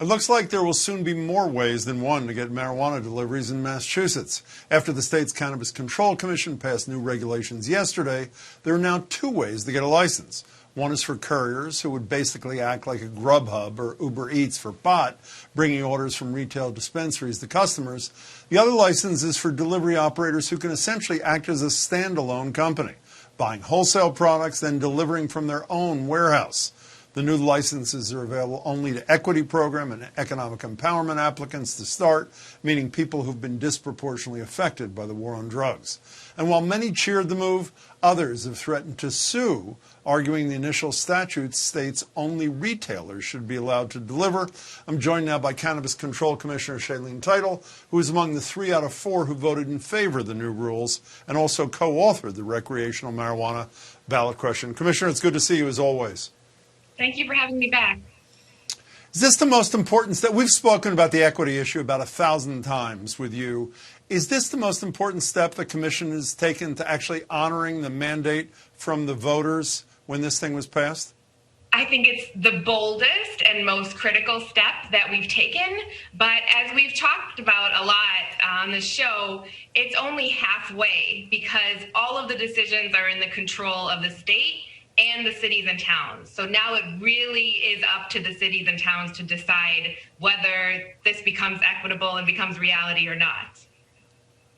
It looks like there will soon be more ways than one to get marijuana deliveries in Massachusetts. After the state's Cannabis Control Commission passed new regulations yesterday, there are now two ways to get a license. One is for couriers, who would basically act like a Grubhub or Uber Eats for pot, bringing orders from retail dispensaries to customers. The other license is for delivery operators who can essentially act as a standalone company, buying wholesale products, then delivering from their own warehouse. The new licenses are available only to equity program and economic empowerment applicants to start, meaning people who've been disproportionately affected by the war on drugs. And while many cheered the move, others have threatened to sue, arguing the initial statute states only retailers should be allowed to deliver. I'm joined now by Cannabis Control Commissioner Shailene Title, who is among the 3 out of 4 who voted in favor of the new rules and also co-authored the recreational marijuana ballot question. Commissioner, it's good to see you as always. Thank you for having me back. Is this the most important step? We've spoken about the equity issue about 1,000 times with you. Is this the most important step the Commission has taken to actually honoring the mandate from the voters when this thing was passed? I think it's the boldest and most critical step that we've taken. But as we've talked about a lot on the show, it's only halfway because all of the decisions are in the control of the state and the cities and towns. So now it really is up to the cities and towns to decide whether this becomes equitable and becomes reality or not.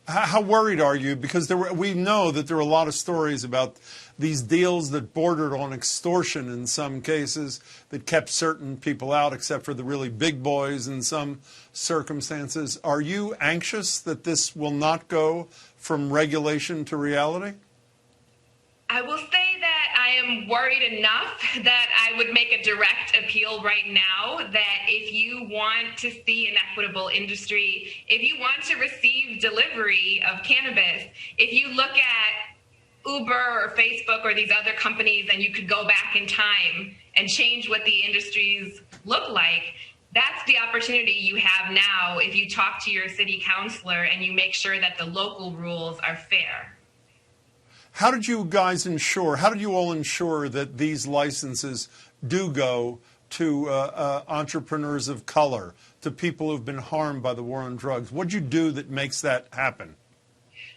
How worried are you? Because we know that there are a lot of stories about these deals that bordered on extortion in some cases, that kept certain people out except for the really big boys in some circumstances. Are you anxious that this will not go from regulation to reality? I will say that I am worried enough that I would make a direct appeal right now that if you want to see an equitable industry, if you want to receive delivery of cannabis, if you look at Uber or Facebook or these other companies and you could go back in time and change what the industries look like, that's the opportunity you have now if you talk to your city councilor and you make sure that the local rules are fair. How did you all ensure that these licenses do go to entrepreneurs of color, to people who've been harmed by the war on drugs? What did you do that makes that happen?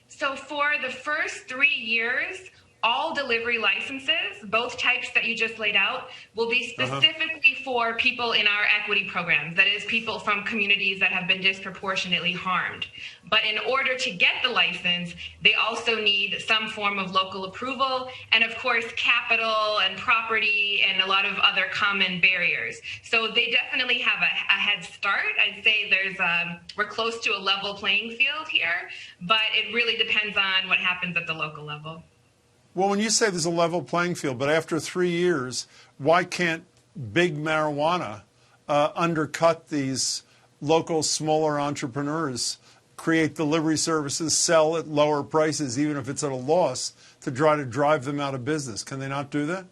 So for the first 3 years, all delivery licenses, both types that you just laid out, will be specifically for people in our equity programs. That is, people from communities that have been disproportionately harmed. But in order to get the license, they also need some form of local approval and, of course, capital and property and a lot of other common barriers. So they definitely have a head start. I'd say we're close to a level playing field here, but it really depends on what happens at the local level. Well, when you say there's a level playing field, but after 3 years, why can't big marijuana undercut these local smaller entrepreneurs, create delivery services, sell at lower prices, even if it's at a loss, to try to drive them out of business? Can they not do that?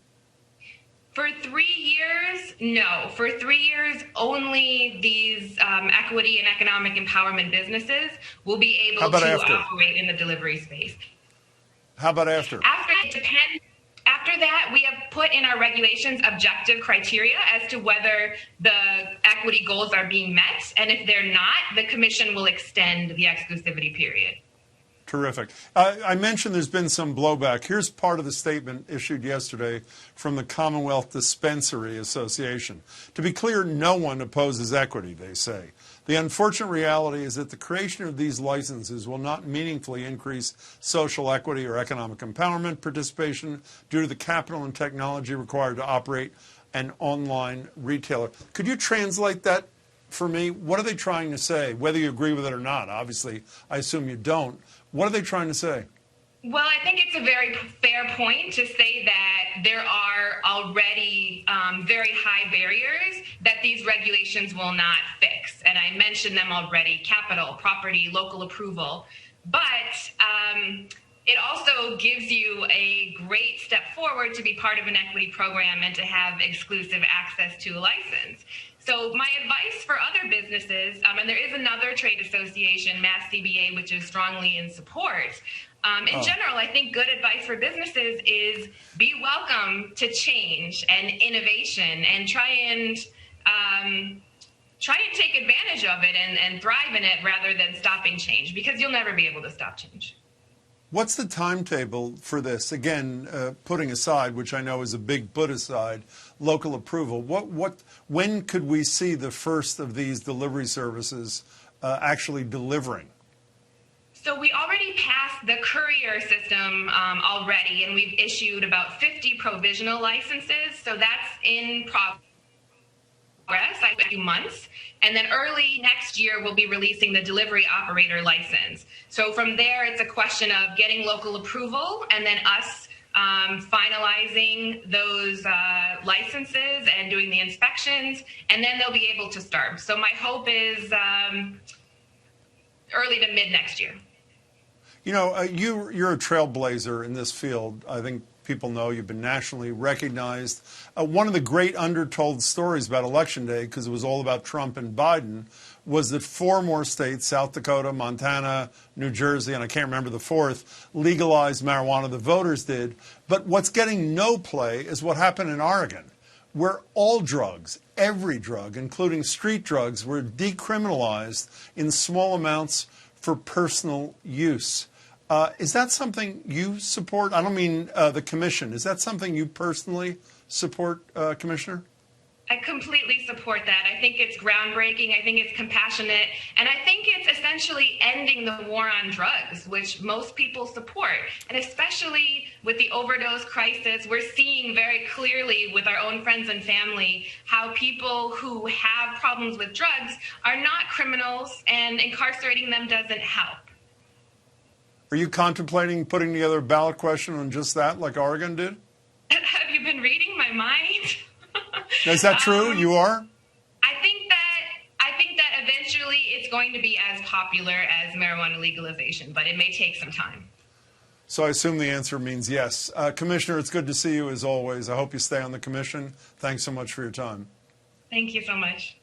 For 3 years, no. For 3 years, only these equity and economic empowerment businesses will be able to operate in the delivery space. How about after? After that, we have put in our regulations objective criteria as to whether the equity goals are being met. And if they're not, the commission will extend the exclusivity period. Terrific. I mentioned there's been some blowback. Here's part of the statement issued yesterday from the Commonwealth Dispensary Association. To be clear, no one opposes equity, they say. The unfortunate reality is that the creation of these licenses will not meaningfully increase social equity or economic empowerment participation due to the capital and technology required to operate an online retailer. Could you translate that for me? What are they trying to say, whether you agree with it or not? Obviously, I assume you don't. What are they trying to say? Well, I think it's a very fair point to say that there are already very high barriers that these regulations will not fix. And I mentioned them already: capital, property, local approval. But it also gives you a great step forward to be part of an equity program and to have exclusive access to a license. So my advice for other businesses, and there is another trade association, Mass CBA, which is strongly in support. In general, I think good advice for businesses is be welcome to change and innovation and try and try and take advantage of it and thrive in it rather than stopping change, because you'll never be able to stop change. What's the timetable for this? Again, putting aside, which I know is a big put aside, local approval. When could we see the first of these delivery services actually delivering? So we already passed the courier system already, and we've issued about 50 provisional licenses. So that's in progress, like a few months. And then early next year, we'll be releasing the delivery operator license. So from there, it's a question of getting local approval and then us finalizing those licenses and doing the inspections, and then they'll be able to start. So my hope is early to mid next year. You know, you're a trailblazer in this field. I think people know you've been nationally recognized. One of the great undertold stories about Election Day, because it was all about Trump and Biden, was that 4 more states, South Dakota, Montana, New Jersey, and I can't remember the 4th, legalized marijuana. The voters did. But what's getting no play is what happened in Oregon, where all drugs, every drug, including street drugs, were decriminalized in small amounts for personal use. Is that something you support? I don't mean the commission. Is that something you personally support, Commissioner? I completely support that. I think it's groundbreaking. I think it's compassionate. And I think it's essentially ending the war on drugs, which most people support. And especially with the overdose crisis, we're seeing very clearly with our own friends and family how people who have problems with drugs are not criminals, and incarcerating them doesn't help. Are you contemplating putting together a ballot question on just that, like Oregon did? Have you been reading my mind? Is that true? You are? I think that eventually it's going to be as popular as marijuana legalization, but it may take some time. So I assume the answer means yes. Commissioner, it's good to see you as always. I hope you stay on the commission. Thanks so much for your time. Thank you so much.